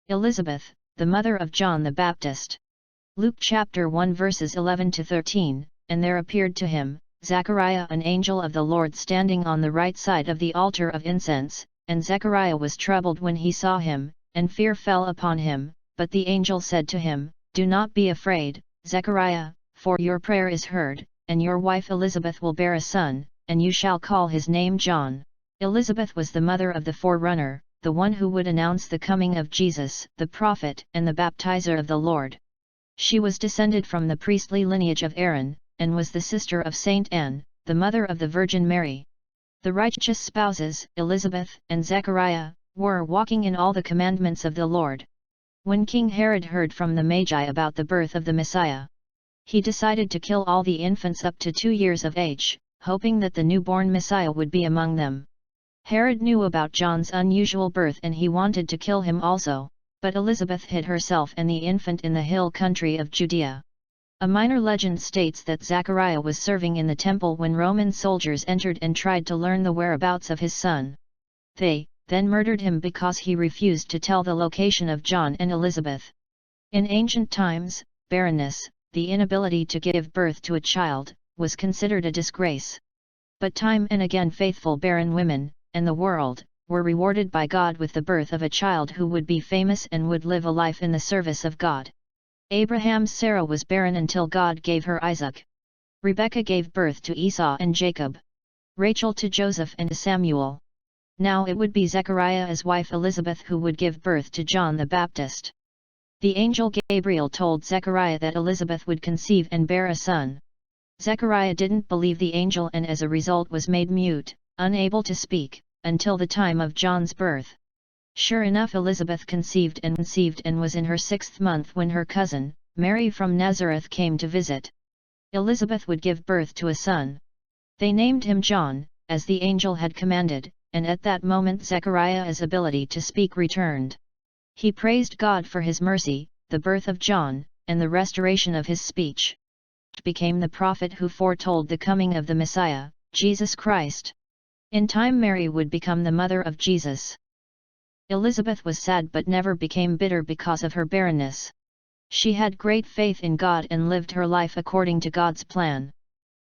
Elizabeth, the mother of John the Baptist. Luke chapter 1 verses 11 to 13, And there appeared to him, Zechariah, an angel of the Lord standing on the right side of the altar of incense, and Zechariah was troubled when he saw him, and fear fell upon him, but the angel said to him, Do not be afraid, Zechariah, for your prayer is heard, and your wife Elizabeth will bear a son, and you shall call his name John. Elizabeth was the mother of the forerunner, the one who would announce the coming of Jesus, the prophet and the baptizer of the Lord. She was descended from the priestly lineage of Aaron, and was the sister of Saint Anne, the mother of the Virgin Mary. The righteous spouses, Elizabeth and Zechariah, were walking in all the commandments of the Lord. When King Herod heard from the Magi about the birth of the Messiah, he decided to kill all the infants up to 2 years of age, hoping that the newborn Messiah would be among them. Herod knew about John's unusual birth and he wanted to kill him also, but Elizabeth hid herself and the infant in the hill country of Judea. A minor legend states that Zechariah was serving in the temple when Roman soldiers entered and tried to learn the whereabouts of his son. They then murdered him because he refused to tell the location of John and Elizabeth. In ancient times, barrenness, the inability to give birth to a child, was considered a disgrace. But time and again faithful barren women, and the world, were rewarded by God with the birth of a child who would be famous and would live a life in the service of God. Abraham's Sarah was barren until God gave her Isaac. Rebekah gave birth to Esau and Jacob. Rachel to Joseph and Samuel. Now it would be Zechariah's wife Elizabeth who would give birth to John the Baptist. The angel Gabriel told Zechariah that Elizabeth would conceive and bear a son. Zechariah didn't believe the angel and as a result was made mute, unable to speak, until the time of John's birth. Sure enough, Elizabeth conceived and was in her 6th month when her cousin, Mary from Nazareth, came to visit. Elizabeth would give birth to a son. They named him John, as the angel had commanded, and at that moment Zechariah's ability to speak returned. He praised God for his mercy, the birth of John, and the restoration of his speech. Became the prophet who foretold the coming of the Messiah, Jesus Christ. In time Mary would become the mother of Jesus. Elizabeth was sad but never became bitter because of her barrenness. She had great faith in God and lived her life according to God's plan.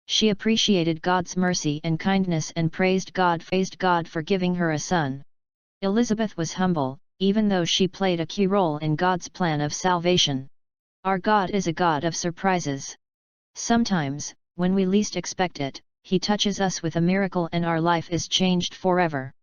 She appreciated God's mercy and kindness and praised God for giving her a son. Elizabeth was humble, even though she played a key role in God's plan of salvation. Our God is a God of surprises. Sometimes, when we least expect it, He touches us with a miracle and our life is changed forever.